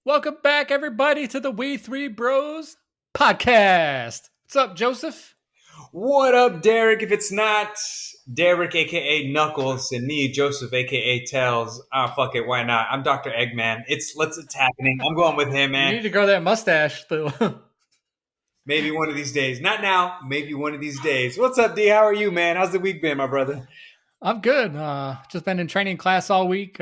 Welcome back, everybody, to the We Three Bros podcast. What's up, Joseph? What up, Derek? If it's not Derek, a.k.a. Knuckles, and me, Joseph, a.k.a. Tails, fuck it, why not? I'm Dr. Eggman. It's happening. I'm going with him, man. You need to grow that mustache, though. Maybe one of these days. Not now. Maybe one of these days. What's up, D? How are you, man? How's the week been, my brother? I'm good. Just been in training class all week,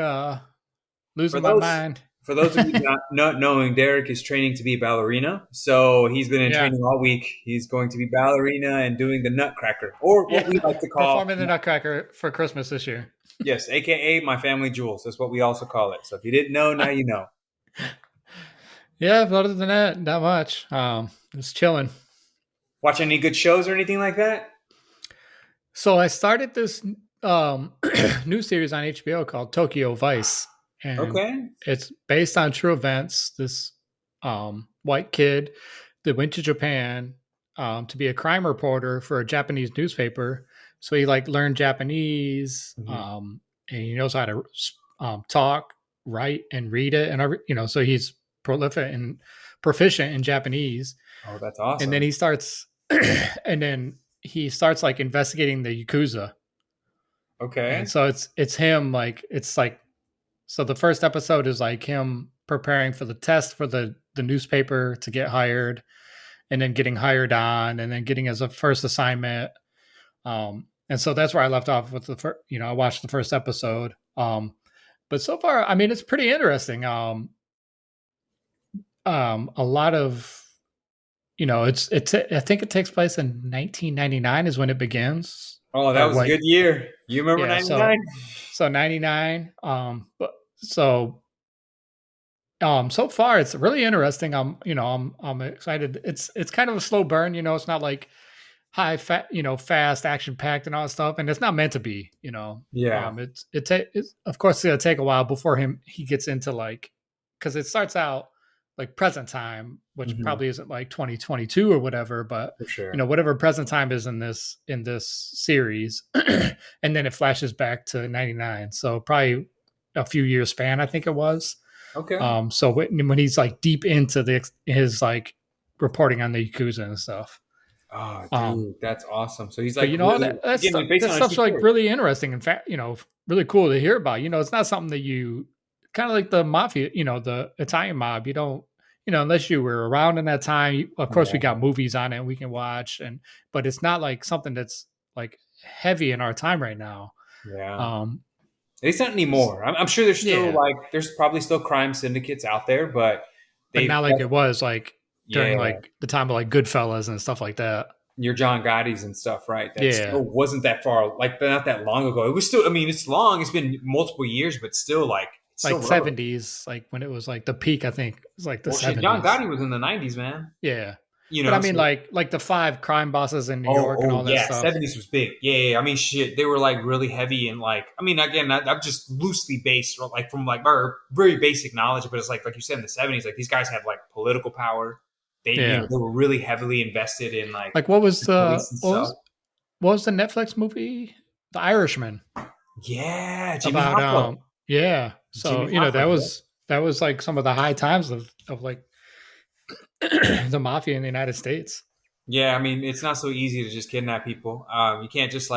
losing my mind. For those of you not knowing, Derek is training to be ballerina. So he's been in training all week. He's going to be ballerina and doing the nutcracker, or what we like to call performing the nutcracker for Christmas this year. Yes, a.k.a. my family jewels. That's what we also call it. So if you didn't know, now you know. Yeah, but other than that, not much. Just chilling. Watch any good shows or anything like that? So I started this new series on HBO called Tokyo Vice. And it's based on true events. This white kid that went to Japan to be a crime reporter for a Japanese newspaper. So he learned Japanese, and he knows how to talk, write, and read it, and so he's prolific and proficient in Japanese. Oh, that's awesome! And then he starts, investigating the Yakuza. Okay, and so it's him So the first episode is him preparing for the test for the newspaper to get hired, and then getting hired on, and then getting as a first assignment. And so that's where I left off with I watched the first episode. But so far, I mean, it's pretty interesting. A lot of, I think it takes place in 1999 is when it begins. Oh, that was a good year. You remember 99? So 99. So far it's really interesting. I'm excited. It's kind of a slow burn, it's not like high fat, fast action packed and all that stuff. And it's not meant to be, Yeah. It's of course it's gonna take a while before he gets into cause it starts out present time, which probably isn't 2022 or whatever, but for sure. Whatever present time is in this series, and then it flashes back to 99. So probably a few years span, I think it was. Okay. So when he's deep into his reporting on the Yakuza and stuff. Oh, dude, that's awesome. So he's that stuff's really interesting. In fact, really cool to hear about. It's not something that you kind of like the mafia, the Italian mob. You don't, unless you were around in that time. Of course, we got movies on it and we can watch, but it's not something that's heavy in our time right now. Yeah. It's not anymore. I'm sure there's still there's probably still crime syndicates out there, but not like it was during the time of Goodfellas and stuff like that. Your John Gotti's and stuff, right? That still wasn't that far, not that long ago. It was still, it's long. It's been multiple years, but still it's still 70s, when it was the peak, I think. It was the 70s. John Gotti was in the 90s, man. Yeah. But I mean, the 5 crime bosses in New York and all that stuff. 70s was big. Yeah. I mean, shit, they were really heavy and again, I'm just loosely based from our very basic knowledge, but it's like you said in the 70s, these guys had political power. They they were really heavily invested in what was the Netflix movie, The Irishman? Yeah, Jimmy Hoffa. Yeah. So Jimmy Hoffa, that was some of the high times of the mafia in the United States. Yeah, I mean, it's not so easy to just kidnap people. You can't just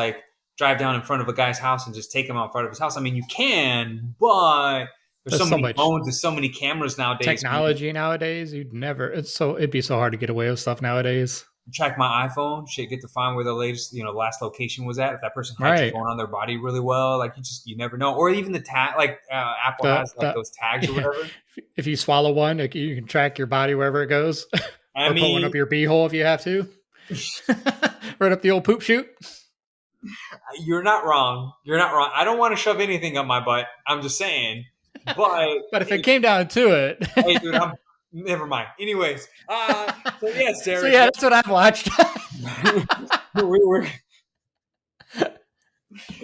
drive down in front of a guy's house and just take him out in front of his house. I mean, you can, but there's so many phones, there's so many cameras nowadays. Technology nowadays, it'd be so hard to get away with stuff nowadays. Track my iPhone, get to find where the latest, last location was at. If that person had your phone on their body really well, you never know. Or even the tag, Apple has those tags or whatever. If you swallow one, you can track your body wherever it goes. Or put one up your beehole if you have to. Right up the old poop chute. You're not wrong. I don't want to shove anything up my butt. I'm just saying. But if it came down to it. Hey, dude, never mind. Anyways, so yes, Derek. So that's what I've watched.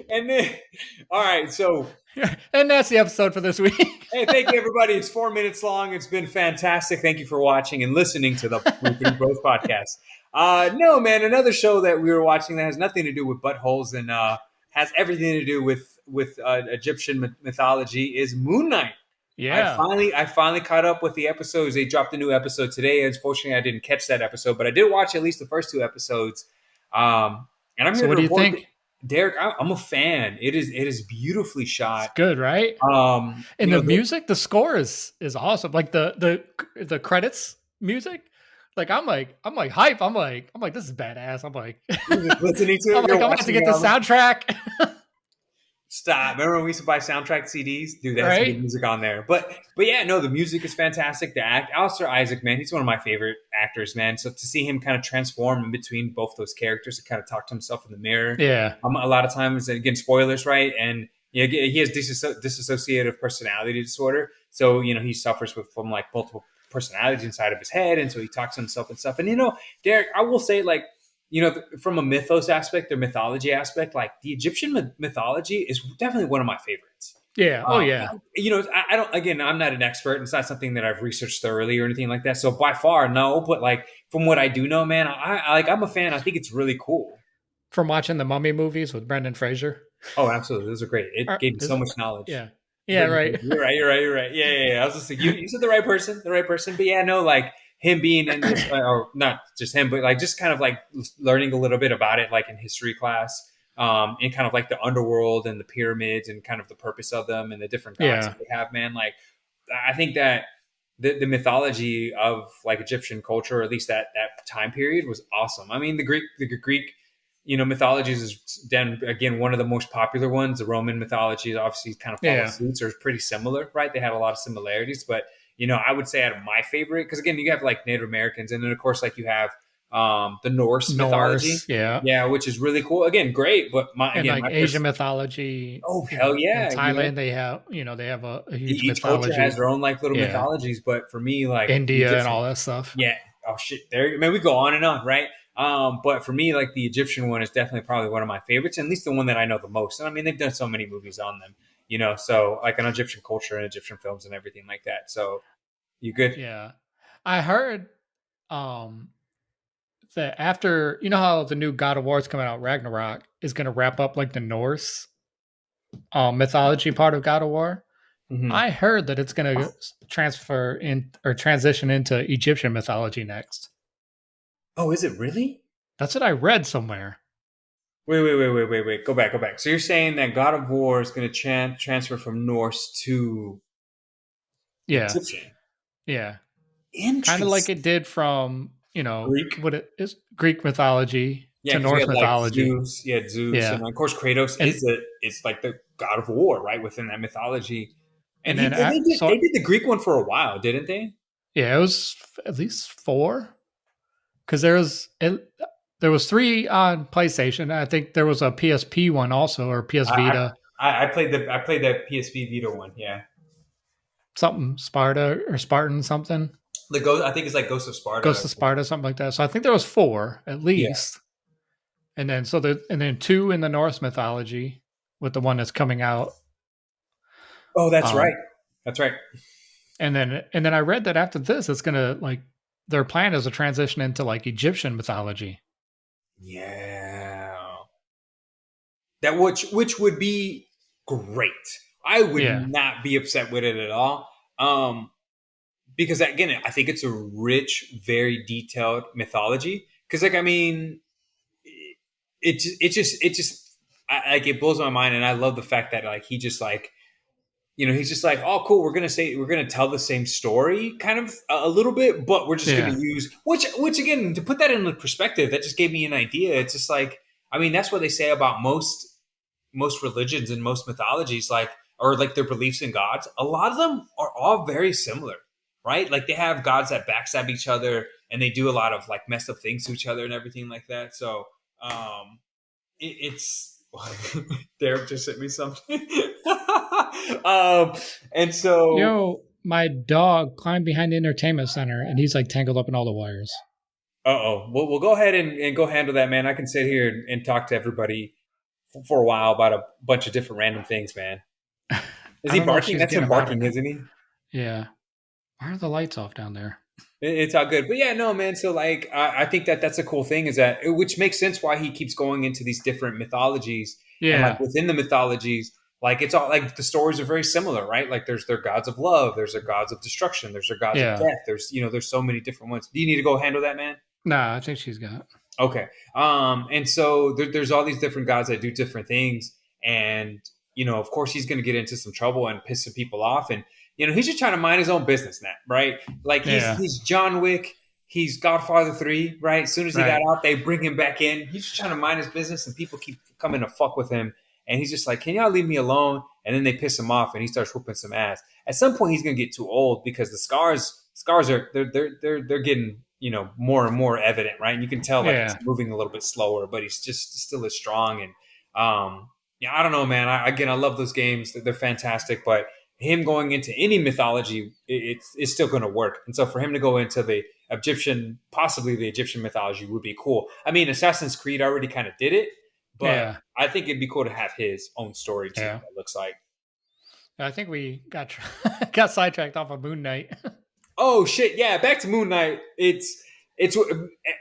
And then, all right, so. And that's the episode for this week. Hey, thank you, everybody. It's 4 minutes long. It's been fantastic. Thank you for watching and listening to the We Three Bros podcast. No, man. Another show that we were watching that has nothing to do with buttholes and has everything to do with Egyptian mythology is Moon Knight. Yeah. I finally caught up with the episodes. They dropped a new episode today. Unfortunately, I didn't catch that episode, but I did watch at least the first two episodes. And I'm So here to what do you report, think? Derek. I'm a fan. It is beautifully It's shot. good, right? And You the know, music, the score is awesome. Like the credits music. Like I'm like hype. I'm like this is badass. I'm like you're just listening to I'm it. like You're I'm about to watching get it the on. soundtrack. Stop. Remember when we used to buy soundtrack CDs? Dude, they had some good Right? music on there. But yeah, no, the music is fantastic. The act, Alistair Isaac, man, he's one of my favorite actors, man. So to see him kind of transform in between both those characters and kind of talk to himself in the mirror, Yeah. a lot of times, again, spoilers, right? And yeah, he has dissociative personality disorder. So he suffers from like multiple personalities inside of his head, and so he talks to himself and stuff. And Derek, I will say like from a mythos aspect or mythology aspect, like the Egyptian mythology is definitely one of my favorites. Yeah. Oh yeah. I don't. Again, I'm not an expert. It's not something that I've researched thoroughly or anything like that. So by far, no. But like from what I do know, man, I'm a fan. I think it's really cool. From watching the Mummy movies with Brendan Fraser. Oh, absolutely, those are great. It gave me Is so it? much knowledge. Yeah. Yeah. Right. You're right. You're right. You're right. Yeah, yeah, yeah. I was just like, you said the right person, the right person. But yeah, no, like him being in this, or not just him, but like just kind of like learning a little bit about it, like in history class, and kind of like the underworld and the pyramids and kind of the purpose of them and the different gods Yeah. that they have. Man, like I think that the mythology of like Egyptian culture, or at least that time period, was awesome. I mean, the Greek mythologies is then again one of the most popular ones. The Roman mythology obviously kind of Yeah. follows suits or is pretty similar, right? They had a lot of similarities, but I would say out of my favorite, because again, you have like Native Americans, and then of course like you have the Norse mythology, Norse. Yeah. yeah, which is really cool. Again, great, but And like my Asian person, mythology, oh hell in yeah, Thailand they have a huge each culture has mythology. their own like little Yeah. mythologies, but for me, like the India and Egyptian, all that stuff. yeah, oh shit, there, man, we go on and on, right? But for me, like the Egyptian one is definitely probably one of my favorites, and at least the one that I know the most. And I mean, they've done so many movies on them, so like an Egyptian culture and Egyptian films and everything like that. So you good? Yeah. I heard um that after how the new God of War is coming out, Ragnarok is gonna wrap up like the Norse mythology part of God of War. Mm-hmm. I heard that it's gonna transfer in or transition into Egyptian mythology next. Oh, is it really? That's what I read somewhere. Wait. Go back, go back. So you're saying that God of War is going to transfer from Norse to Yeah. Egyptian? Yeah. Kind of like Interesting. it did from, Greek. what it is Greek mythology Yeah, to because we Norse had like mythology. Zeus, you had Zeus, Yeah. and of course Kratos And is like the god of war, right, within that mythology. And and he then they at, did so they did the Greek one for a while, didn't they? yeah, it was at least 4 cuz there was 3 on PlayStation. I think there was a PSP one also, or PS I Vita, I played that PSP Vita one. Yeah, something Sparta or Spartan something. the Ghost. I think it's like Ghost of Ghost Sparta. of Sparta, something like that. So I think there was 4 at Yeah. least. And then 2 in the Norse mythology with the one that's coming out. Oh, that's right. Um That's right. and then I read that after this it's going to like their plan is a transition into like Egyptian mythology. Yeah. That which would be great. I would Yeah. not be upset with it at all. Because again, I think it's a rich, very detailed mythology. Because like I mean, like it blows my mind, and I love the fact that like he just like he's just like, oh, cool. We're gonna tell the same story, kind of a little bit, but we're just gonna Yeah. use which again to put that in perspective, that just gave me an idea. It's just like, I mean, that's what they say about most religions and most mythologies, like or like their beliefs in gods. A lot of them are all very similar, right? Like they have gods that backstab each other, and they do a lot of like messed up things to each other and everything like that. So it's Derek just sent me something. And so, Yo, my dog climbed behind the entertainment center and he's like tangled up in all the wires. we'll go ahead and go handle that, man. I can sit here and talk to everybody for a while about a bunch of different random things, man. Is I he don't know if barking? she's That's getting him him out or barking, not. isn't he? Yeah. Why are the lights off down there? It's all good, but yeah, no, man. So like, I think that that's a cool thing is that which makes sense why he keeps going into these different mythologies and like Yeah, within the mythologies, like it's all like the stories are very similar, right? Like there's their gods of love, there's their gods of destruction, there's their gods of yeah. death. There's there's so many different ones. Do you need to go handle that, man? Nah, I think she's got. Okay. And so there's all these different gods that do different things. And, of course, he's going to get into some trouble and piss some people off. And, he's just trying to mind his own business now, right? Like Yeah, he's John Wick. He's Godfather 3, right? As soon as he got right. out, they bring him back in. He's just trying to mind his business and people keep coming to fuck with him. And he's just like, can y'all leave me alone? And then they piss him off and he starts whooping some ass. At some point, he's going to get too old because the scars are they're getting more and more evident, right? And you can tell like he's Yeah, moving a little bit slower, but he's just still as strong. And yeah, I don't know, man. I love those games; they're fantastic. But him going into any mythology, it's still going to work. And so for him to go into the possibly the Egyptian mythology would be cool. I mean, Assassin's Creed already kind of did it, but yeah, I think it'd be cool to have his own story too. yeah. It looks like. I think we got got sidetracked off of Moon Knight. Oh shit! Yeah, back to Moon Knight. It's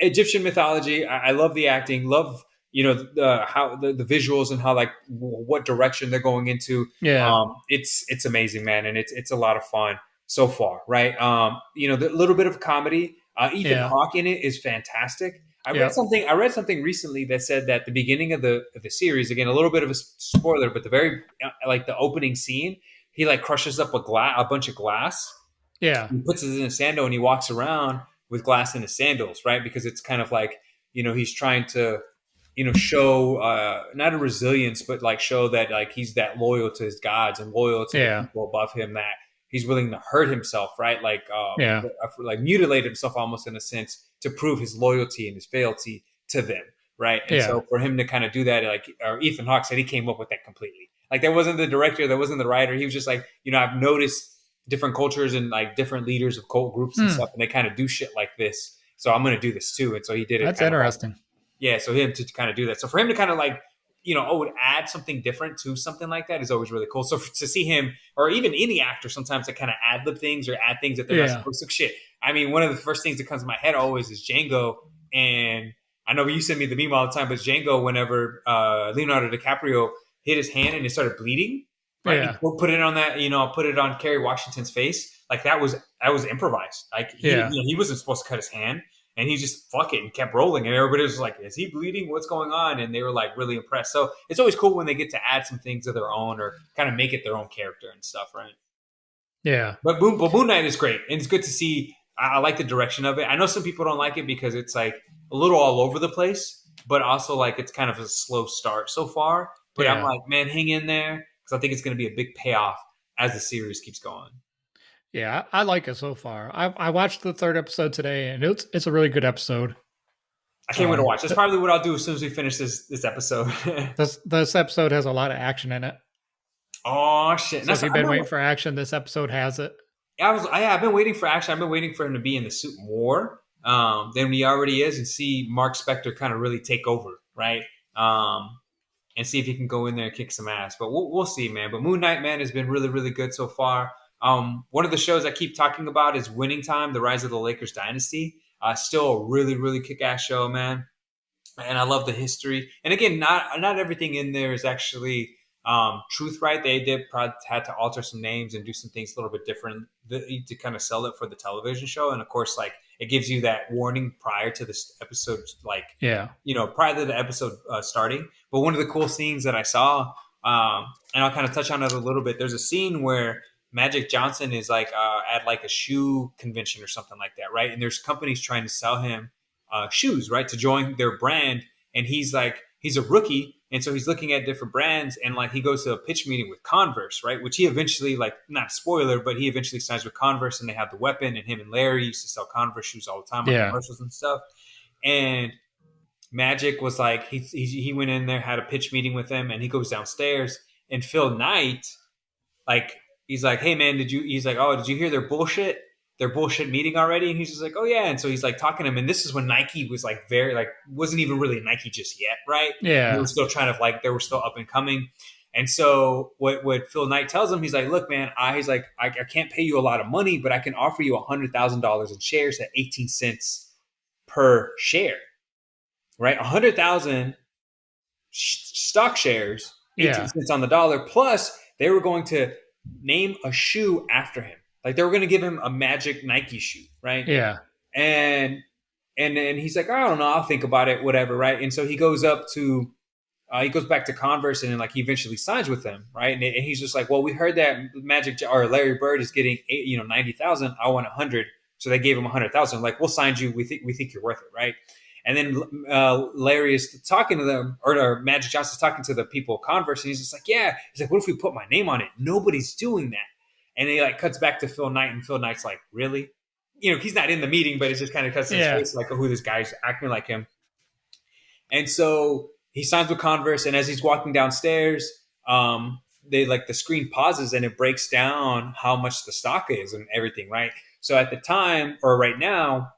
Egyptian mythology. I love the acting. Love how the visuals and how like what direction they're going into. Yeah, It's amazing, man, and it's a lot of fun so far, right? The little bit of comedy. Ethan yeah, Hawke in it is fantastic. yep, I read something recently that said that the beginning of the series, again, a little bit of a spoiler, but the very like the opening scene, he like crushes up a bunch of glass. yeah, He puts it in a sandal and he walks around with glass in his sandals, right? Because it's kind of like, he's trying to, show not a resilience, but like show that like he's that loyal to his gods and loyal to the yeah, people above him that he's willing to hurt himself, right? yeah, Like mutilate himself almost in a sense to prove his loyalty and his fealty to them, right? And yeah, so for him to kind of do that, like, or Ethan Hawke said he came up with that completely. Like that wasn't the director, that wasn't the writer. He was just like, I've noticed different cultures and like different leaders of cult groups and Hmm, stuff, and they kind of do shit like this. So I'm going to do this too. And so he did it that's kind of like, interesting. yeah. So him to kind of do that. So for him to kind of like, would add something different to something like that is always really cool. So to see him, or even any actor, sometimes to kind of ad lib things or add things that they're not Yeah, supposed to. Shit. I mean, one of the first things that comes to my head always is Django. And I know you send me the meme all the time, but Django, whenever Leonardo DiCaprio hit his hand and it started bleeding, right? And yeah, he put it on that, put it on Kerry Washington's face. Like that was improvised. Like yeah, he wasn't supposed to cut his hand, and he just fuck it and kept rolling. And everybody was like, "Is he bleeding? What's going on?" And they were like really impressed. So it's always cool when they get to add some things of their own or kind of make it their own character and stuff, right? yeah, But Moon Knight is great, and it's good to see. I like the direction of it. I know some people don't like it because it's like a little all over the place, but also like it's kind of a slow start so far. But I'm yeah, like, man, hang in there because I think it's going to be a big payoff as the series keeps going. yeah. I like it so far. I watched the third episode today, and it's a really good episode. I can't wait to watch. That's Th- probably what I'll do as soon as we finish this episode. this episode has a lot of action in it. Oh shit! And So if that's you've been waiting for action, this episode has it. I've been waiting for action. I've been waiting for him to be in the suit more than he already is, and see Mark Spector kind of really take over, right? And see if he can go in there and kick some ass. But we'll see, man. But Moon Knight, man, has been really, really good so far. One of the shows I keep talking about is Winning Time: The Rise of the Lakers Dynasty. Still a really, really kick-ass show, man. And I love the history. And again, not everything in there is actually truth, right? They did probably had to alter some names and do some things a little bit different to kind of sell it for the television show. And of course, like it gives you that warning prior to this episode, like Yeah, prior to the episode starting. But one of the cool scenes that I saw, and I'll kind of touch on it a little bit. There's a scene where Magic Johnson is like at like a shoe convention or something like that, right? And there's companies trying to sell him shoes, right, to join their brand. And he's a rookie, and so he's looking at different brands, and like he goes to a pitch meeting with Converse, right, which he eventually, like, not spoiler, but he eventually signs with Converse, and they have the weapon. And him and Larry used to sell Converse shoes all the time on yeah, commercials and stuff. And Magic was like he went in there, had a pitch meeting with him, and he goes downstairs, and Phil Knight, like, he's like, "Hey man, he's like, "Oh, did you hear their bullshit meeting already?" And he's just like, "Oh yeah." And so he's like talking to him, and this is when Nike was like very, like, wasn't even really Nike just yet, right? They were yeah, still trying to, like, they were still up and coming. And so what Phil Knight tells him, he's like, look, man, I can't pay you a lot of money, but I can offer you $100,000 in shares at 18 cents per share, right? 100,000 stock shares, 18 Yeah. cents on the dollar. Plus, they were going to name a shoe after him. Like they were going to give him a magic Nike shoe, right? Yeah. And and he's like, I don't know, I'll think about it, whatever, right? And so he goes back to Converse and then like he eventually signs with them, right? And he's just like, well, we heard that or Larry Bird is getting 90,000. I want 100, so they gave him 100,000. Like, we'll sign you. We think you're worth it, right? And then Larry is talking to them, or Magic Johnson's talking to the people at Converse, and he's just like, yeah. He's like, what if we put my name on it? Nobody's doing that. And he like cuts back to Phil Knight, and Phil Knight's like, really? He's not in the meeting, but it just kind of cuts to his face, like, oh, who this guy's acting like him. And so he signs with Converse, and as he's walking downstairs, they like the screen pauses and it breaks down how much the stock is and everything, right? So at the time, or right now,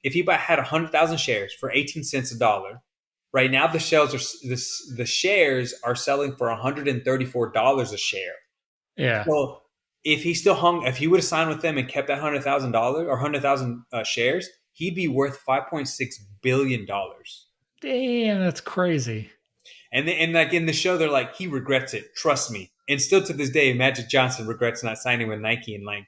if he had 100,000 shares for 18 cents a dollar, right now the shares are selling for $134 a share. Yeah. So if he would have signed with them and kept that $100,000 or 100,000 shares, he'd be worth $5.6 billion. Damn, that's crazy. And like in the show, they're like, he regrets it. Trust me. And still to this day, Magic Johnson regrets not signing with Nike and like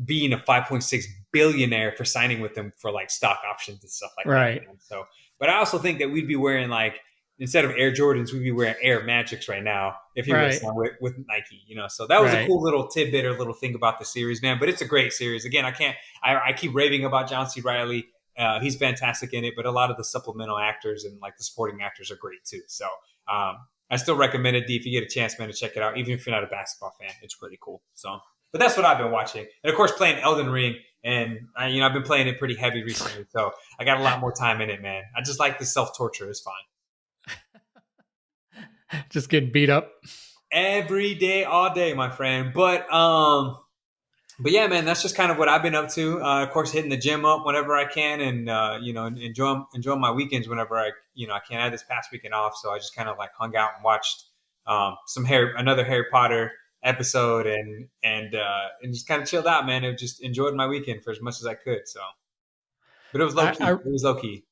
being a 5.6 billionaire for signing with them for like stock options and stuff like right. that. So, but I also think that we'd be wearing like, instead of Air Jordans, we'd be wearing Air Magics right now if he was with Nike, So that was a cool little tidbit or little thing about the series, man. But it's a great series. Again, I keep raving about John C. Reilly. He's fantastic in it, but a lot of the supplemental actors and like the supporting actors are great too. So I still recommend it, D, if you get a chance, man, to check it out. Even if you're not a basketball fan, it's pretty cool. So, but that's what I've been watching, and of course playing Elden Ring, and I've been playing it pretty heavy recently, so I got a lot more time in it, man. I just like the self torture; it's fun. Just getting beat up every day, all day, my friend. But yeah, man, that's just kind of what I've been up to. Of course, hitting the gym up whenever I can, and enjoying my weekends whenever I can. I had this past weekend off, so I just kind of like hung out and watched another Harry Potter episode, and just kind of chilled out, man. And just enjoyed my weekend for as much as I could. So, but it was low key. It was low key.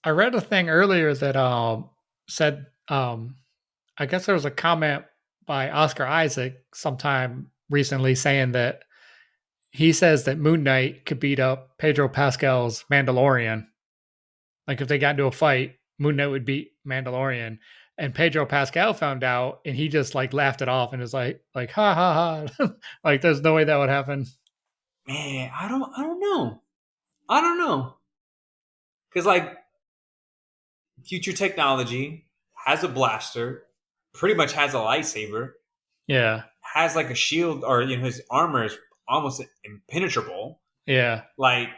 I read a thing earlier that said I guess there was a comment by Oscar Isaac sometime recently saying that he says that Moon Knight could beat up Pedro Pascal's Mandalorian. Like if they got into a fight, Moon Knight would beat Mandalorian. And Pedro Pascal found out and he just like laughed it off and was like ha ha ha. Like there's no way that would happen. Man, I don't know. Cause like future technology has a blaster, pretty much has a lightsaber. Yeah. Has like a shield, or his armor is almost impenetrable. Yeah. Like,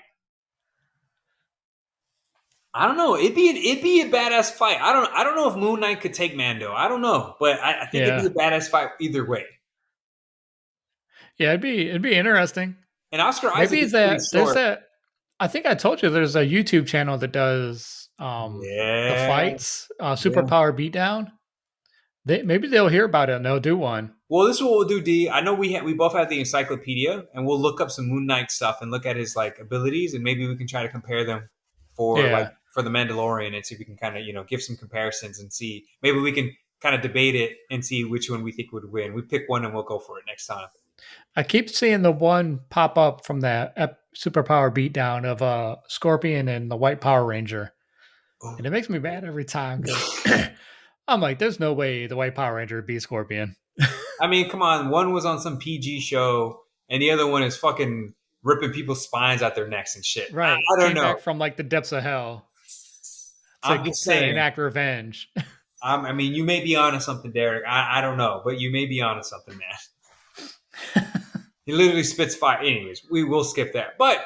I don't know. It'd be a badass fight. I don't know if Moon Knight could take Mando. I don't know, but I think it'd be a badass fight either way. Yeah, it'd be interesting. And Oscar Isaac maybe is pretty short. There's that. I think I told you there's a YouTube channel that does the fights, Superpower Beatdown. Maybe they'll hear about it and they'll do one. Well, this is what we'll do, D. I know we both have the encyclopedia, and we'll look up some Moon Knight stuff and look at his like abilities, and maybe we can try to compare them for the Mandalorian, and see if we can kind of give some comparisons and see, maybe we can kind of debate it and see which one we think would win. We pick one and we'll go for it next time. I keep seeing the one pop up from that Superpower Beatdown of Scorpion and the White Power Ranger. Oh. And it makes me mad every time because I'm like, there's no way the White Power Ranger would be Scorpion. I mean, come on. One was on some PG show, and the other one is fucking ripping people's spines out their necks and shit. Right. I don't know. Back from like the depths of hell. I'm just saying, enact revenge. I mean, you may be onto something, Derek. I don't know, but you may be onto something, man. He literally spits fire. Anyways, we will skip that. But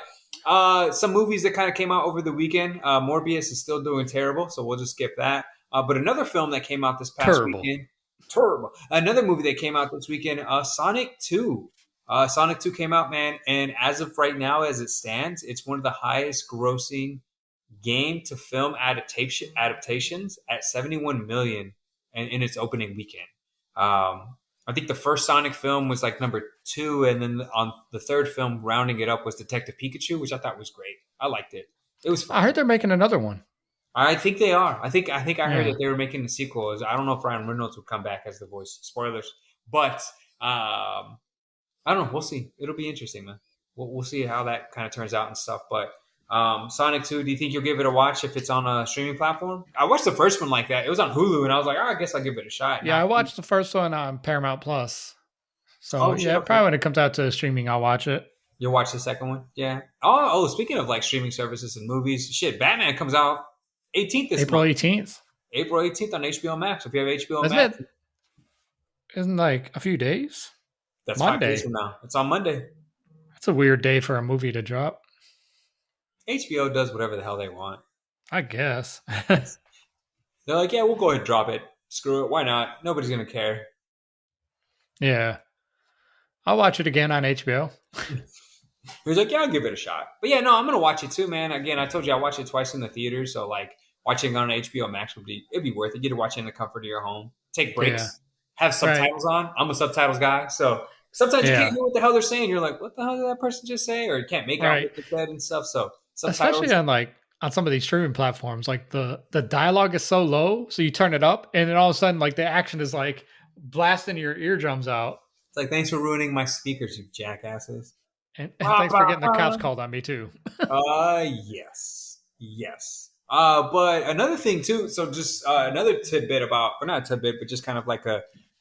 some movies that kind of came out over the weekend. Morbius is still doing terrible, so we'll just skip that. But another film that came out this past weekend. Terrible. Another movie that came out this weekend, Sonic 2. Sonic 2 came out, man, and as of right now, as it stands, it's one of the highest grossing game to film adaptations at 71 million in its opening weekend. I think the first Sonic film was like number two, and then on the third film, rounding it up, was Detective Pikachu, which I thought was great. I liked it. It was I fun. heard they're making another one. I think they are. I think I heard Yeah. that they were making the sequel. I don't know if Ryan Reynolds would come back as the voice. Spoilers, but I don't know. We'll see. It'll be interesting, man. We'll see how that kind of turns out and stuff. But Sonic 2, do you think you'll give it a watch if it's on a streaming platform? I watched the first one like that. It was on Hulu, and I was like, oh, I guess I'll give it a shot. Yeah, I Not, watched the first one on Paramount Plus. So oh shit, yeah, okay. probably when it comes out to streaming, I'll watch it. You'll watch the second one, yeah. Speaking of like streaming services and movies, shit, Batman comes out 18th this April month, 18th. April 18th on HBO Max. If you have HBO Isn't Max, it? Isn't like a few days? that's 5 days Monday. from now. It's on Monday. That's a weird day for a movie to drop. HBO does whatever the hell they want. I guess. They're like, yeah, we'll go ahead and drop it. Screw it. Why not? Nobody's gonna care. Yeah. I'll watch it again on HBO. He was like, yeah, I'll give it a shot. But yeah, no, I'm gonna watch it too, man. Again, I told you I watched it twice in the theater, so like watching on HBO Max it'd be worth it. You get to watch it in the comfort of your home. Take Yeah. breaks, have Right. subtitles on. I'm a subtitles guy, so sometimes you can't Yeah. hear what the hell they're saying. You're like, what the hell did that person just say? Or you can't make out Right. what they said and stuff. So Especially subtitles. on like on some of these streaming platforms, like the dialogue is so low, so you turn it up, and then all of a sudden, like the action is like blasting your eardrums out. It's like, thanks for ruining my speakers, you jackasses. And thanks for getting the cops called on me too. Yes, yes. But another thing too. So just another tidbit about, or not a tidbit, but just kind of like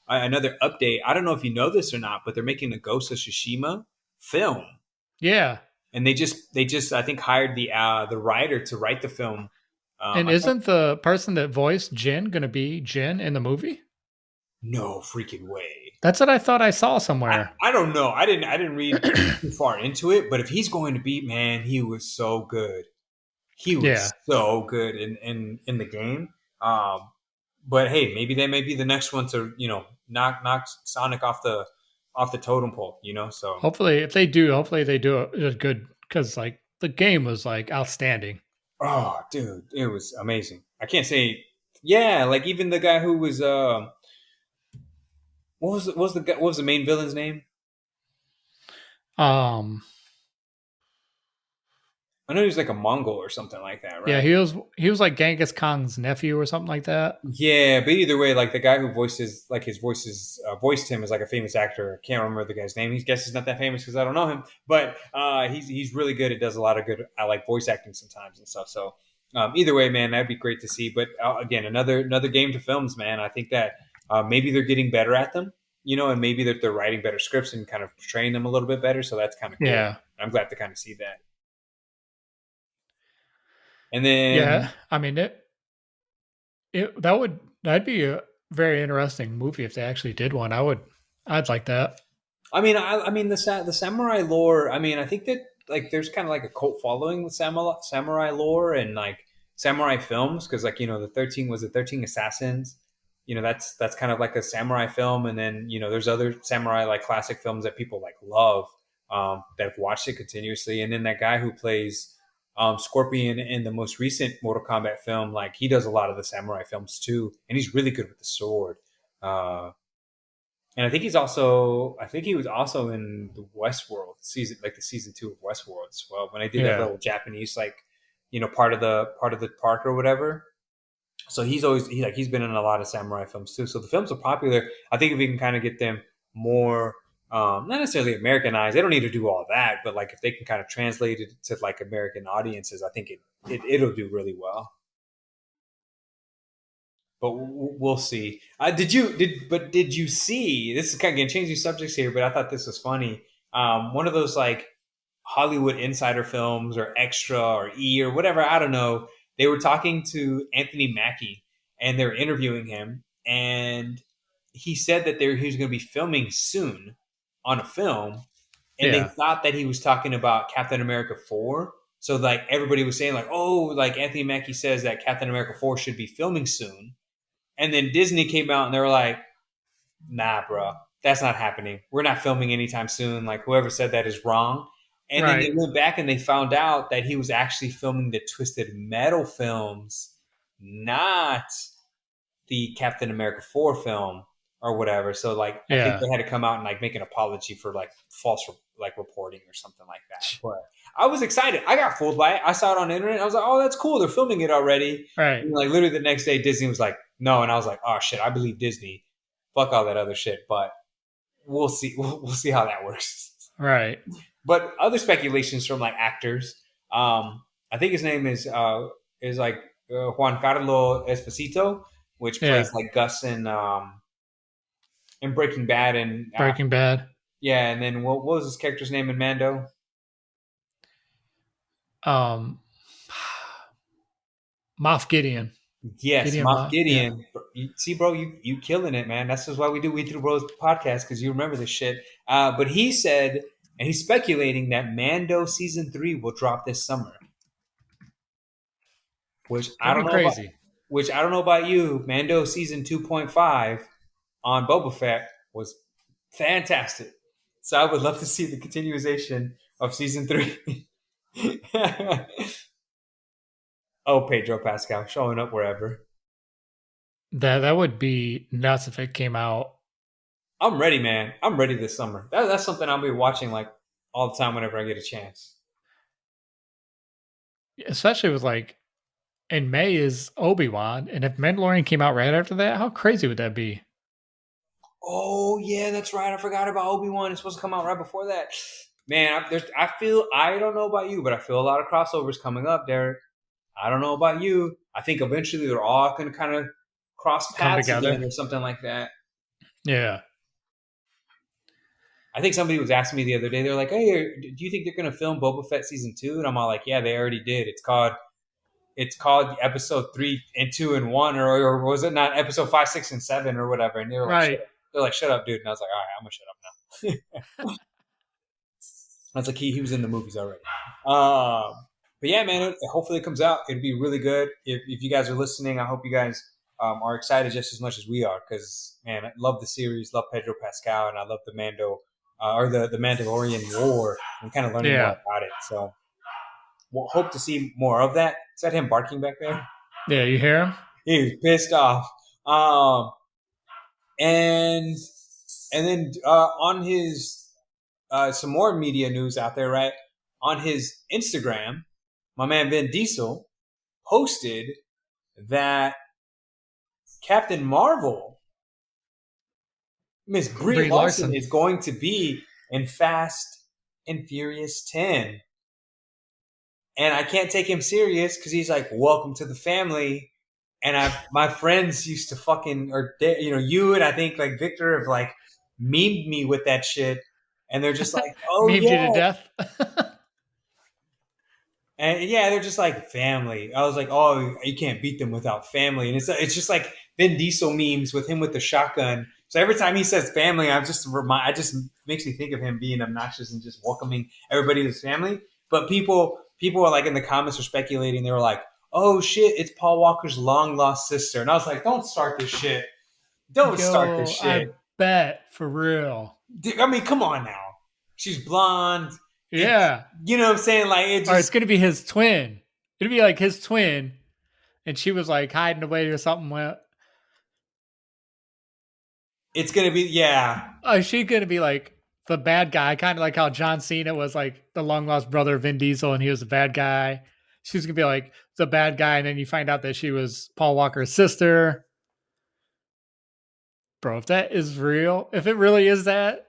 another update. I don't know if you know this or not, but they're making a Ghost of Tsushima film, Yeah. and they just I think hired the writer to write the film. And I can't, isn't the person that voiced Jin going to be Jin in the movie? no freaking way. That's what I thought I saw somewhere. I don't know. I didn't read too far into it, but if he's going to be, man, he was so good. He Yeah. was so good in the game. But hey, maybe they may be the next one to knock Sonic off the totem pole. So Hopefully, hopefully they do it good because like the game was like outstanding. oh, dude, it was amazing. I can't say yeah, like even the guy who was what was the main villain's name? Um, I know he was like a Mongol or something like that, yeah, right? he was like Genghis Khan's nephew or something like that. Yeah, but either way, like the guy who voiced him as like a famous actor. I can't remember the guy's name. He guess he's not that famous because I don't know him, but he's really good. It does a lot of good. I like voice acting sometimes and stuff. So either way, man, that'd be great to see. But again, another game to films, man. I think that maybe they're getting better at them, and maybe that they're writing better scripts and kind of portraying them a little bit better. So that's kind of cool. Yeah, I'm glad to kind of see that. And yeah. then I mean that'd be a very interesting movie if they actually did one. I'd like that. I mean the samurai lore. I mean, I think that like there's kind of like a cult following with samurai lore and like samurai films because like the 13 Assassins. That's kind of like a samurai film, and then there's other samurai like classic films that people like love that have watched it continuously, and then that guy who plays Scorpion in the most recent Mortal Kombat film, like he does a lot of the samurai films too, and he's really good with the sword. Uh, and I think he was also in the Westworld season, like the season 2 of Westworld as well. When I did that Yeah, little Japanese, like, part of the park or whatever. So he's been in a lot of samurai films too. So the films are popular. I think if we can kind of get them more, not necessarily Americanized, they don't need to do all that, but like if they can kind of translate it to like American audiences, I think it'll do really well. But we'll see. Did you see? This is kind of again changing subjects here, but I thought this was funny. One of those like Hollywood insider films or Extra or E or whatever. I don't know. They were talking to Anthony Mackie and they're interviewing him, and he said that he was going to be filming soon on a film, and they yeah, thought that he was talking about Captain America 4. So like everybody was saying like, oh, like Anthony Mackie says that Captain America 4 should be filming soon, and then Disney came out and they were like, nah, bro, that's not happening. We're not filming anytime soon. Like whoever said that is wrong. And then they right. went back and they found out that he was actually filming the Twisted Metal films, not the Captain America 4 film. or whatever. So like I think Yeah. they had to come out and like make an apology for like false like reporting or something like that. But I was excited. I got fooled by it. I saw it on the internet. I was like, oh, that's cool. They're filming it already. Right. And like literally the next day, Disney was like, no, and I was like, oh shit, I believe Disney. Fuck all that other shit. But we'll see. We'll see how that works. Right. But other speculations from like actors. I think his name is like Juan Carlo Esposito, which plays Yeah. like Gus in Breaking Bad, and Breaking Bad. yeah, and then what was his character's name in Mando? Um, Moff Gideon. Yes, Gideon Moff Moff. Yeah. Gideon. See, bro, you killing it, man. That's just why we do We Through Bros podcast because you remember this shit. But he said, and he's speculating that Mando season 3 will drop this summer, which I That'd don't be know about. crazy. Which I don't know about you. Mando season 2.5 on Boba Fett was fantastic. So I would love to see the continuation of season 3. Oh, Pedro Pascal showing up wherever. That would be nuts if it came out. I'm ready, man. I'm ready this summer. That's something I'll be watching like all the time whenever I get a chance. Especially with like in May is Obi-Wan, and if Mandalorian came out right after that, how crazy would that be? Oh yeah, that's right. I forgot about Obi-Wan. It's supposed to come out right before that. Man, I feel I don't know about you, but I feel a lot of crossovers coming up, Derek. I don't know about you. I think eventually they're all going to kind of cross Come paths together. again or something like that. Yeah. I think somebody was asking me the other day. They're like, "Hey, do you think they're going to film Boba Fett season 2?" And I'm all like, "Yeah, they already did. It's called episode 3 and 2 and 1, or was it not episode 5, 6, and 7 or whatever?" And Right. they're like, "Shut up, dude." And I was like, "All right, I'm gonna shut up now." I was like, he was in the movies already. But yeah, man, hopefully it comes out. It'd be really good. If you guys are listening, I hope you guys are excited just as much as we are. Because man, I love the series, love Pedro Pascal, and I love the Mando or the Mandalorian War and kind of learning more Yeah. about it. So we'll hope to see more of that. Is that him barking back there? Yeah, you hear him? He was pissed off. And then on his some more media news out there, right? On his Instagram, my man Vin Diesel posted that Captain Marvel, Miss Brie Brie Larson, Larson. is going to be in Fast and Furious 10. And I can't take him serious because he's like, "Welcome to the family." And my friends used to fucking, or you and I think like Victor have like memed me with that shit, and they're just like, "Oh Memed you to yeah." death. And yeah, they're just like family. I was like, oh, you can't beat them without family. And it's just like Vin Diesel memes with him with the shotgun. So every time he says family, I just makes me think of him being obnoxious and just welcoming everybody to his family. But people are like in the comments are speculating. They were like, oh shit, it's Paul Walker's long lost sister. And I was like, don't start this shit. Don't start this Yo, I shit. bet for real. I mean, come on now. She's blonde. It's Yeah. you know what I'm saying? Like it Or it's just gonna be his twin. It'd be like his twin, and she was like hiding away or something. it's gonna be yeah. Oh, she's gonna be like the bad guy, kind of like how John Cena was like the long lost brother of Vin Diesel, and he was the bad guy. She's gonna be like the bad guy, and then you find out that she was Paul Walker's sister. Bro, if that is real, if it really is that,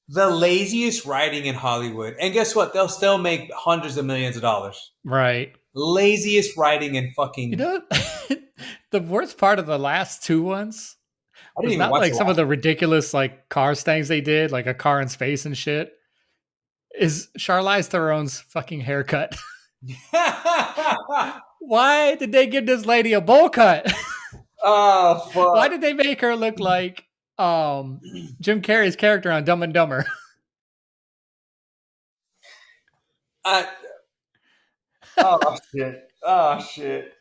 The laziest writing in Hollywood. And guess what? They'll still make hundreds of millions of dollars. right? Laziest writing in You fucking. know, the worst part of the last two ones I didn't was even not watch like the some of last the ridiculous like cars things they did, like a car in space and shit. Is Charlize Theron's fucking haircut? one. Why did they give this lady a bowl cut? Oh, Why fuck. did they make her look like Jim Carrey's character on Dumb and Dumber? I, oh, shit. Oh, shit.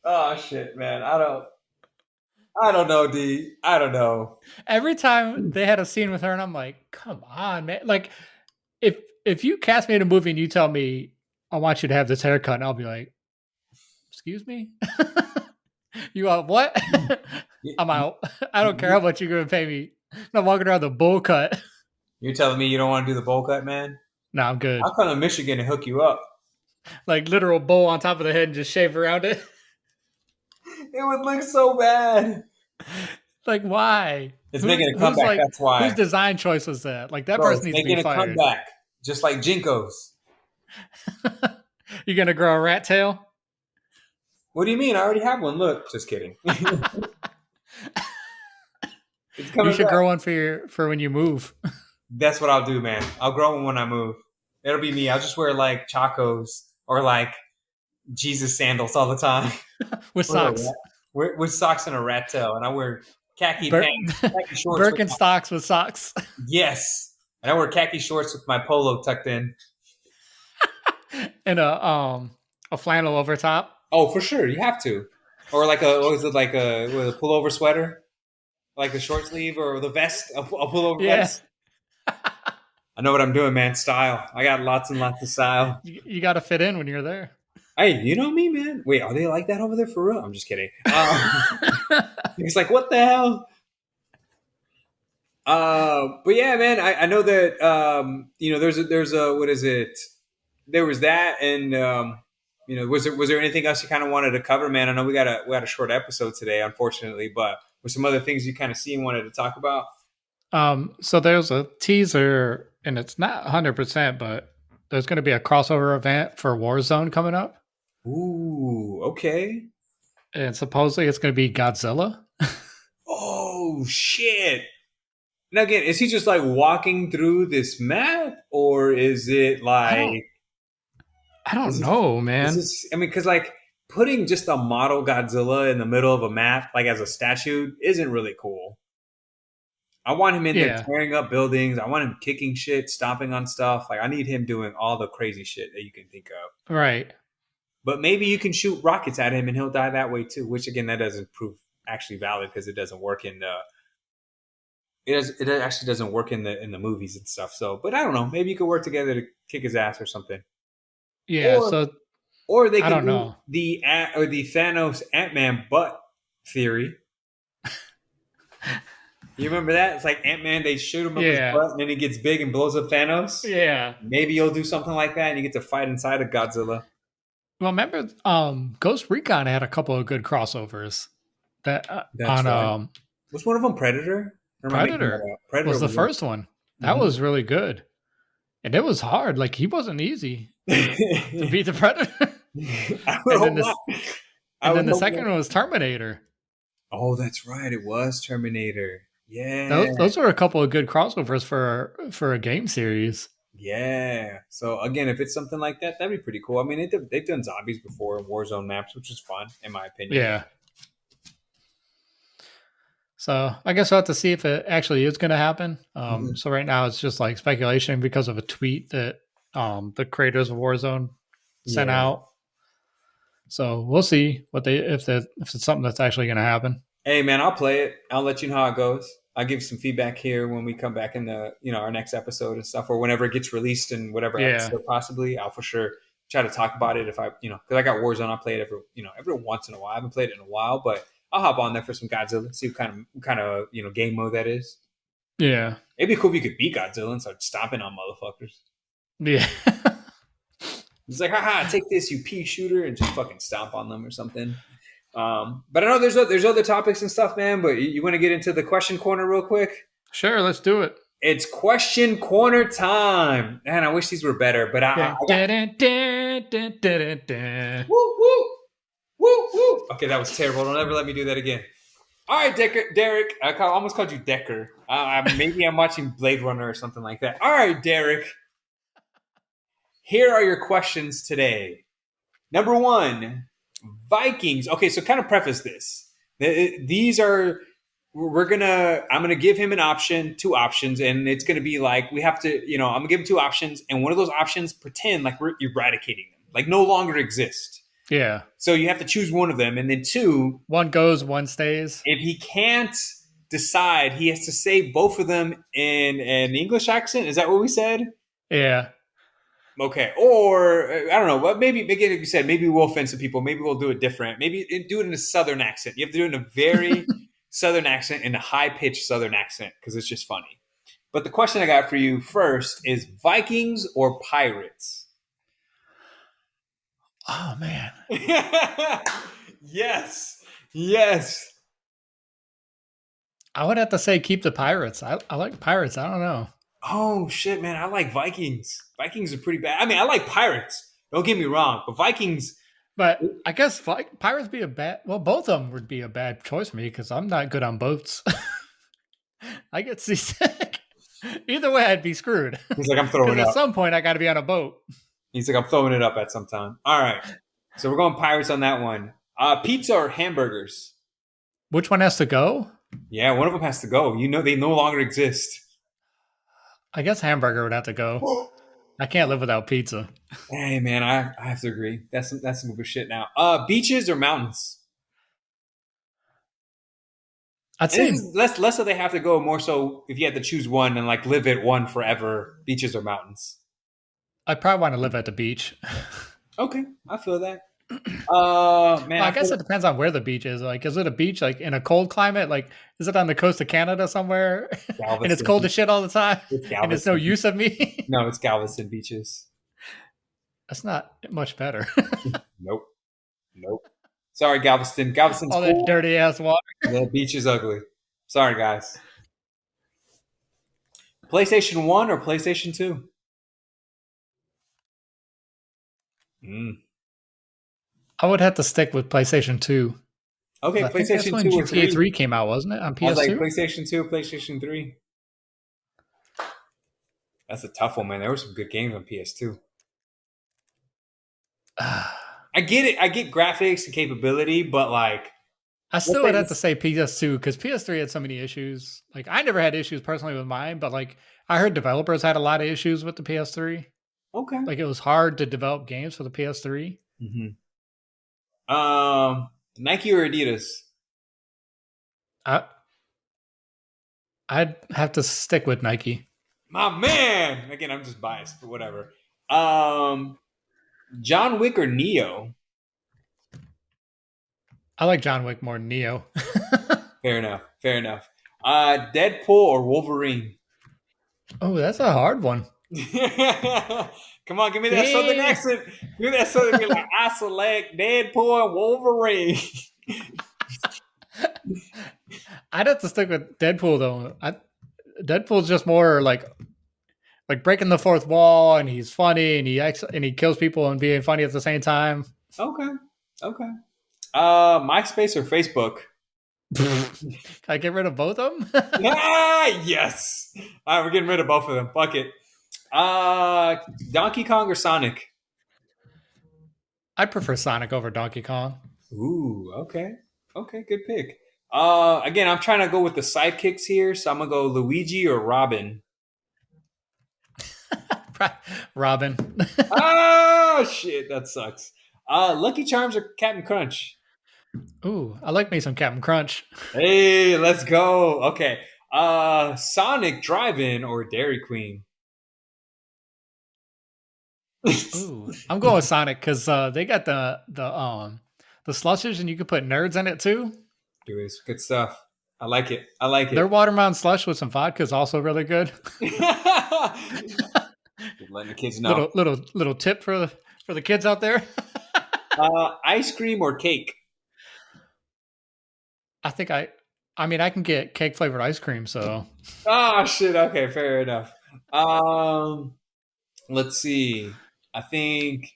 Oh, shit, man. I don't know, D. I don't know. Every time they had a scene with her, and I'm like, come on, man. Like, if you cast me in a movie and you tell me I want you to have this haircut, and I'll be like, excuse me? You want what? You- I'm you- out. I don't care how you- much you're gonna pay me. I'm not walking around the bowl cut. You're telling me you don't want to do the bowl cut, man? No, I'm good. I'll come to Michigan and hook you up. Like literal bowl on top of the head and just shave around it. It would look so bad. Like why? It's Who's making a who's comeback. like That's why, whose design choice was that? Like that bro. person It's needs to be making a fired. comeback, just like Jinkos. You gonna grow a rat tail? What do you mean? I already have one. Look, just kidding. It's You coming should back. grow one for when you move That's what I'll do, man. I'll grow one when I move. It'll be me. I'll just wear like chacos or like Jesus sandals all the time. with socks. With socks and a rat tail, and I wear khaki Bir- pants, khaki shorts with my, Birkenstocks with socks. yes, and I wear khaki shorts with my polo tucked in. And a flannel over top. Oh, for sure, you have to, or like a what is it like a with a pullover sweater, like the short sleeve or the vest, a pullover Yeah. vest. I know what I'm doing, man. Style. I got lots and lots of style. You got to fit in when you're there. Hey, you know me, man. Wait, are they like that over there for real? I'm just kidding. He's like, what the hell? But yeah, man, I know that there's a what is it? There was that, and was there anything else you kind of wanted to cover, man? I know we got a short episode today, unfortunately, but were some other things you kind of see and wanted to talk about? So there's a teaser, and it's not 100%, but there's going to be a crossover event for Warzone coming up, Ooh, okay. and supposedly it's going to be Godzilla. Oh shit! Now again, is he just like walking through this map, or is it like? I don't know, man. I mean, because like putting just a model Godzilla in the middle of a map, like as a statue, isn't really cool. I want him in there tearing up buildings. I want him kicking shit, stomping on stuff. Like I need him doing all the crazy shit that you can think of. Right. But maybe you can shoot rockets at him and he'll die that way too. Which again, that doesn't prove actually valid because it doesn't work in the. It actually doesn't work in the movies and stuff. So, but I don't know. Maybe you could work together to kick his ass or something. Yeah. Or they I could don't do know. the Thanos Ant-Man butt theory. You remember that? It's like Ant-Man, they shoot him up his butt and then he gets big and blows up Thanos. Yeah. Maybe you'll do something like that and you get to fight inside of Godzilla. Well, remember Ghost Recon had a couple of good crossovers. That's right. Was one of them Predator? Predator was the first one. That was really good. And it was hard. Like, he wasn't easy to beat the Predator. And then the second one was Terminator. Oh, that's right. It was Terminator. Yeah. Those were a couple of good crossovers for a game series. Yeah. So, again, if it's something like that, that'd be pretty cool. I mean, they've done zombies before in Warzone maps, which is fun, in my opinion. Yeah. So I guess we'll have to see if it actually is going to happen. So right now it's just like speculation because of a tweet that the creators of Warzone sent out. So we'll see if it's something that's actually going to happen. Hey man, I'll play it. I'll let you know how it goes. I'll give some feedback here when we come back in the our next episode and stuff, or whenever it gets released and whatever episode possibly. I'll for sure try to talk about it if I because I got Warzone. I play it every once in a while. I haven't played it in a while, but I'll hop on there for some Godzilla, see what kind of game mode that is. Yeah. It'd be cool if you could beat Godzilla and start stomping on motherfuckers. Yeah. It's like, haha, take this, you pea shooter, and just fucking stomp on them or something. But I know there's other topics and stuff, man, but you want to get into the question corner real quick? Sure, let's do it. It's question corner time. Man, I wish these were better, but Woo, woo. Woo, woo. Okay, that was terrible. Don't ever let me do that again. All right, Derek. I almost called you Decker. Maybe I'm watching Blade Runner or something like that. All right, Derek. Here are your questions today. Number 1, Vikings. Okay, so kind of preface this. These are I'm gonna give him 2 options, and it's gonna be like we have to, I'm gonna give him 2 options, and one of those options pretend like we're eradicating them, like no longer exist. Yeah. So you have to choose one of them, and then 2. One goes, one stays. If he can't decide, he has to say both of them in an English accent. Is that what we said? Yeah. Okay, or I don't know. But maybe, like you said, maybe we'll offend some people. Maybe we'll do it different. Maybe do it in a southern accent. You have to do it in a very southern accent, in a high pitched southern accent, because it's just funny. But the question I got for you first is Vikings or Pirates? Oh man, Yes, yes. I would have to say keep the Pirates. I like Pirates. I don't know, Oh shit, man! I like Vikings. Vikings are pretty bad. I mean, I like Pirates. Don't get me wrong, but Vikings. but I guess Pirates be a bad. Well, both of them would be a bad choice for me because I'm not good on boats. I get seasick. Either way, I'd be screwed. He's like, I'm Because throwing at up. some point, I got to be on a boat. He's like, I'm throwing it up at some time. All right, so we're going Pirates on that one. Pizza or hamburgers? Which one has to go? Yeah, one of them has to go. You know, they no longer exist. I guess hamburger would have to go. I can't live without pizza. Hey man, I have to agree. That's some good shit now. Beaches or mountains? I'd And this say is less so they have to go, more so if you had to choose one and like live at one forever, beaches or mountains. I probably want to live at the beach. Okay, I feel that. Man, Well, I I guess feel it depends on where the beach is. Like, is it a beach like in a cold climate? Like, is it on the coast of Canada somewhere, and it's cold Galveston. as shit all the time, It's and it's no Galveston. use of me? No, it's Galveston beaches. That's not much better. Nope, nope. Sorry, Galveston. Galveston's All that cool. dirty ass water. The beach is ugly. Sorry, guys. PlayStation 1 or PlayStation 2? Mm. I would have to stick with PlayStation 2. Okay, I think that's PlayStation when 2 or GTA 3? 3 came out, wasn't it? On I was like, PS2? PlayStation 2 or PlayStation 3? That's a tough one, man. There were some good games on PS2. I get it. I get graphics and capability, but like, I let's still say would have to say PS2 because PS3 had so many issues. Like, I never had issues personally with mine, but like, I heard developers had a lot of issues with the PS3. okay. Like, it was hard to develop games for the PS3. hmm Nike or Adidas? I, I'd have to stick with Nike. My man. Again, I'm just biased, but whatever. Um, John Wick or Neo? I like John Wick more than Neo. Fair enough. Fair enough. Deadpool or Wolverine? Oh, that's a hard one. Come on, give me that southern Damn. accent. Give me that southern. Be like, I select Deadpool and Wolverine. I'd have to stick with Deadpool though. Deadpool's just more like breaking the fourth wall, and he's funny, and he kills people and being funny at the same time. Okay. Okay. MySpace or Facebook? Can I get rid of both of them? Yes. All right, we're getting rid of both of them. Fuck it. Donkey Kong or Sonic? I'd prefer Sonic over Donkey Kong. Ooh, okay. Okay, good pick. Again, I'm trying to go with the sidekicks here, so I'm gonna go Luigi or Robin. Robin. Oh shit, that sucks. Lucky Charms or Captain Crunch? Ooh, I like me some Captain Crunch. Hey, let's go. Okay. Sonic Drive-In or Dairy Queen? Ooh, I'm going with Sonic because they got the slushes, and you can put nerds in it too. Dude, it's good stuff. I like it. I like Their it. watermelon slush with some vodka is also really good. Just letting the kids know. little tip for the kids out there. Ice cream or cake? I think I mean I can get cake flavored ice cream, so Oh shit. Okay, fair enough. Um, let's see. I think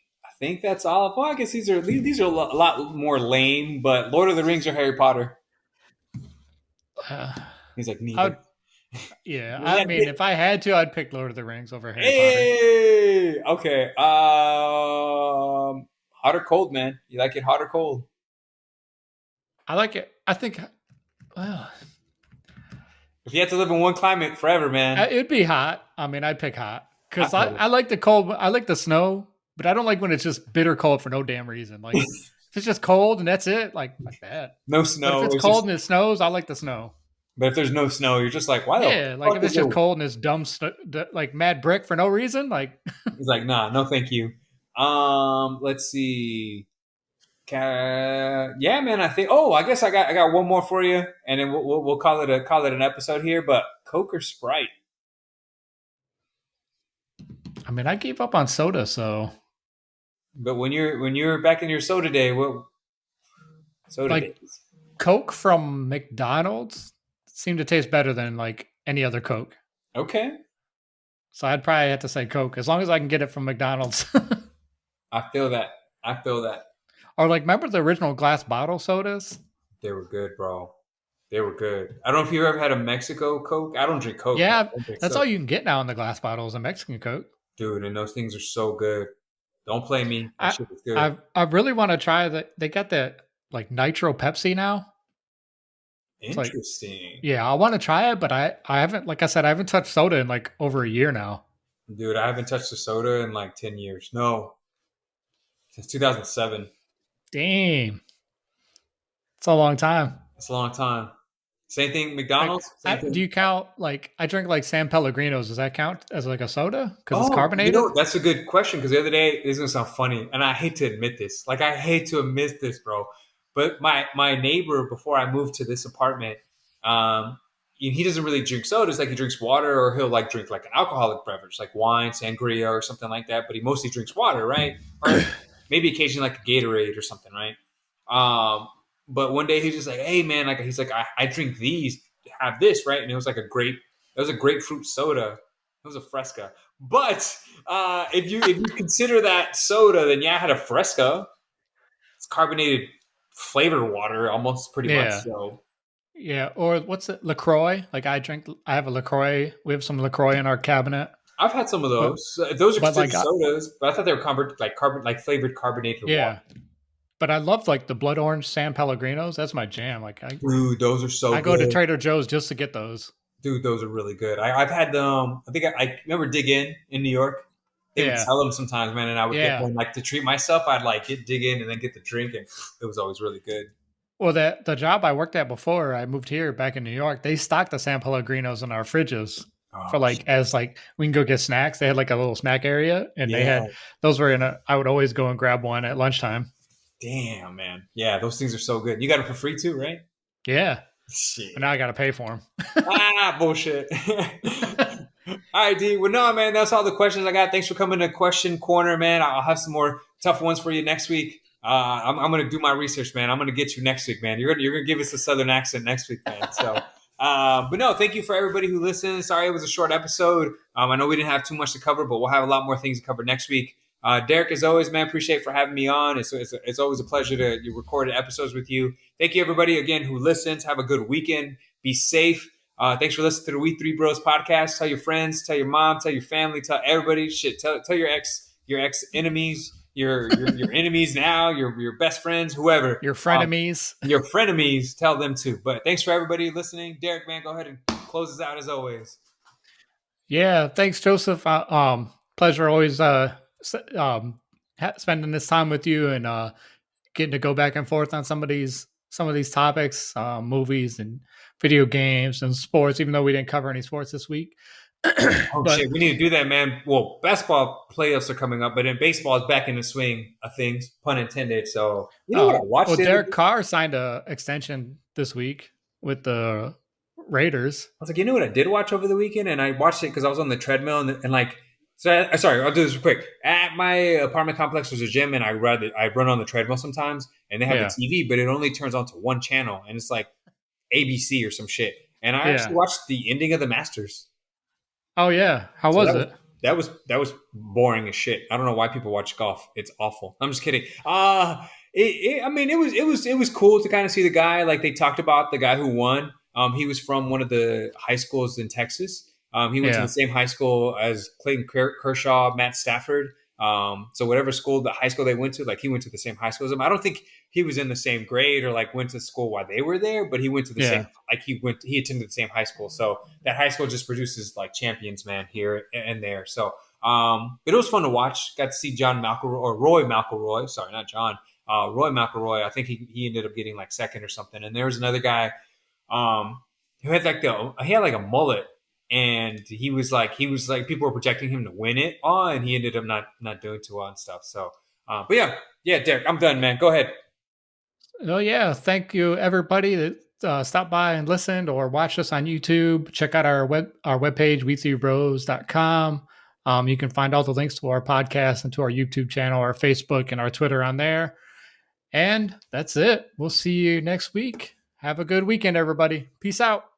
that's all. Well, I guess these are a lot more lame. But Lord of the Rings or Harry Potter? uh, He's like I neither. would, yeah. We I had mean, if I had to, I'd pick Lord of the Rings over Harry Potter. Hey, okay. Hot or cold, man? You like it hot or cold? I like it. I think well, If you had to live in one climate forever, man, it'd be hot. I mean, I'd pick hot I because feel I like the cold. I like the snow, but I don't like when it's just bitter cold for no damn reason. Like it. if it's just cold and that's it, like that. No But if snow. it's It's cold just and it snows, I like the snow. But if there's no snow, you're just like, why the Yeah, like fuck if is it's there? just cold and it's dumb, like mad brick for no reason, like He's like, nah, no, thank you. Let's see. Yeah, man. I think. Oh, I guess I got one more for you, and then we'll call it an episode here. But Coke or Sprite? I mean, I gave up on soda, so But when you're back in your soda day, what soda like days? Coke from McDonald's seemed to taste better than like any other Coke. Okay, So I'd probably have to say Coke as long as I can get it from McDonald's. I feel that. I feel that. Or like remember the original glass bottle sodas? They were good, bro. They were good. I don't know if you ever had a Mexico Coke. I don't drink Coke, but Yeah, I drink that's soda. all you can get now in the glass bottles, a Mexican Coke. Dude, and those things are so good. Don't play me. That I shit is good. I really want to try that. They got that like nitro Pepsi now. It's like Interesting. yeah, I want to try it, but I haven't like I said I haven't touched soda in like over a year now. Dude, I haven't touched a soda in like 10 years. No, since 2007. Damn, it's a long time. That's a long time. Same thing, Like, McDonald's. Same do thing. you count like I drink like San Pellegrinos? Does that count as like a soda because it's Oh, carbonated? that's a good question because the other day, this is gonna sound funny, and I hate to admit this. Like, I hate to admit this, bro. But my neighbor, before I moved to this apartment, um, he doesn't really drink sodas. Like, he drinks water, or he'll like drink like an alcoholic beverage, like wine, sangria, or something like that. But he mostly drinks water, right? Or maybe occasionally like a Gatorade or something, right? But one day he's just like, "Hey, man," like he's like, "I drink these, have this, right?" And it was like it was a grapefruit soda. It was a Fresca. But if you consider that soda, then yeah, I had a Fresca. It's carbonated flavored water, almost pretty much. Yeah, So yeah. Or what's it? Lacroix. Like I drink. I have a Lacroix. We have some Lacroix in our cabinet, I've had some of but those. Those are but considered like sodas, but I thought they were like flavored carbonated water. yeah. But I love like the blood orange San Pellegrinos. That's my jam. Like Dude, those are so I go to good. Trader Joe's just to get those. Dude, those are really good. I've had them. I think I remember Dig in New York. They would Yeah, sell them sometimes, man, and I would get yeah. one like to treat myself. I'd like get dig in and then get the drink, and it was always really good. Well, that the job I worked at before I moved here back in New York, they stocked the San Pellegrinos in our fridges for Oh like as like we can go get snacks. They had like a little snack area, and they yeah, had those were in a. I would always go and grab one at lunchtime. damn man, yeah, those things are so good. You got it for free too, right? Yeah, but Shit. now I got to pay for Bullshit. them. All right, D. Well, no, man, that's all the questions I got. Thanks for coming to Question Corner, man. I'll have some more tough ones for you next week. I'm gonna do my research, man. I'm gonna get you next week, man. You're gonna give us a southern accent next week, man. So, but no, thank you for everybody who listened. Sorry it was a short episode. I know we didn't have too much to cover, but we'll have a lot more things to cover next week. Derek, as always, man, appreciate for having me on. It's always a pleasure to record episodes with you. Thank you, everybody, again, who listens. Have a good weekend. Be safe. Thanks for listening to the We Three Bros podcast. Tell your friends, tell your mom, tell your family, tell everybody. Shit, tell your ex enemies, your enemies now, your best friends, whoever. Your frenemies. Your frenemies. Tell them too. But thanks for everybody listening. Derek, man, go ahead and close us out as always. Yeah, thanks, Joseph. Pleasure always spending this time with you and getting to go back and forth on some of these topics, movies and video games and sports. Even though we didn't cover any sports this week, Oh but shit, we need to do that, man. Well, basketball playoffs are coming up, but then baseball is back in the swing of things, pun intended. So you know what I well, watched the other day? Derek Carr signed a extension this week with the Raiders. I was like, you know what I did watch over the weekend, and I watched it because I was on the treadmill and like. So sorry, I'll do this real quick. At my apartment complex, there's a gym, and I run on the treadmill sometimes, and they have a Yeah, TV, but it only turns on to one channel, and it's like ABC or some shit. And I actually yeah. watched the ending of the Masters. Oh yeah, how So was it? that was boring as shit. I don't know why people watch golf. It's awful. I'm just kidding. I mean, it was cool to kind of see the guy. Like they talked about the guy who won. He was from one of the high schools in Texas. He went to the Yeah, same high school as Clayton Kershaw, Matt Stafford. So whatever school, the high school they went to, like he went to the same high school as him. I don't think he was in the same grade or like went to school while they were there, but he went to the same, yeah, like he attended the same high school. So that high school just produces like champions, man, here and there. So, but it was fun to watch. Got to see John McElroy or Roy McElroy. Sorry, not John. Roy McElroy. I think he ended up getting like second or something. And there was another guy. Um, he had like a mullet, and he was like people were projecting him to win it all, and he ended up not doing too well and stuff. So, but yeah, Derek, I'm done, man. Go ahead. Oh yeah, thank you everybody that stopped by and listened or watched us on YouTube. Check out our webpage, we3bros.com. You can find all the links to our podcast and to our YouTube channel, our Facebook, and our Twitter on there. And that's it. We'll see you next week. Have a good weekend, everybody. Peace out.